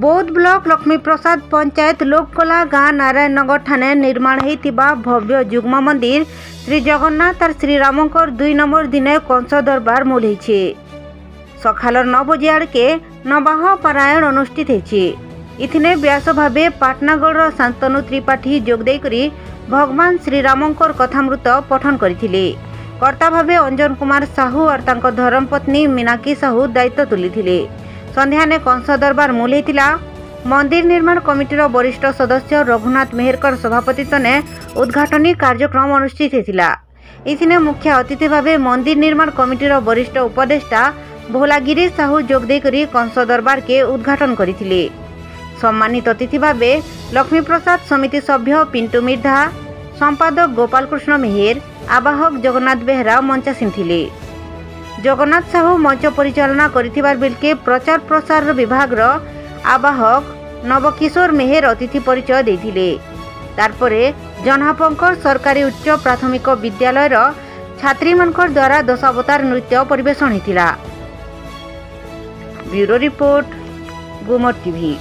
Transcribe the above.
बौद्ध ब्लॉक लक्ष्मी प्रसाद पंचायत लोककला गाँ नारायणनगर ठाणे निर्माण होता भव्य जुग्म मंदिर श्री जगन्नाथ और श्रीरामंकर 2 नंबर दिने कंस दरबार मूल होती सकाल 9 बजे आड़के नवाह पारायण अनुष्ठित होती। इथिने व्यास भावे पाटनागढ़ शांतनु त्रिपाठी जोगदेकरी भगवान श्रीरामंकर कथामृत पठन करथिले। कर्ता भावे अंजन कुमार साहू और तांको धर्मपत्नी मीनाक्षी साहू दायित्व तुलिथिले। संध्याने कंस दरबार मूल होता। मंदिर निर्माण कमिटीर वरिष्ठ सदस्य रघुनाथ मेहरकर सभापतित्व ने उद्घाटनी कार्यक्रम अनुष्ठित होता। इथिने मुख्य अतिथि भावे मंदिर निर्माण कमिटीर वरिष्ठ उपदेष्टा भोलागिरी साहू जोगदेकरी कंस दरबार के उद्घाटन करथिले। सम्मानित अतिथि भावे लक्ष्मी प्रसाद समिति सभ्य पिंटू मिर्धा, संपादक गोपाल कृष्ण मेहेर, आवाहक जगन्नाथ बेहरा मंचासीन थिले। जगन्नाथ साहू मंच परिचालना करिथिबार बेलके प्रचार प्रसार विभाग आवाहक नवकिशोर मेहेर अतिथि परिचय देथिले। तारपरे जनहापंकर सरकारी उच्च प्राथमिक विद्यालय छात्री मानकर द्वारा दशावतार नृत्य परिवेषण होता। ब्यूरो रिपोर्ट गुमर टीवी।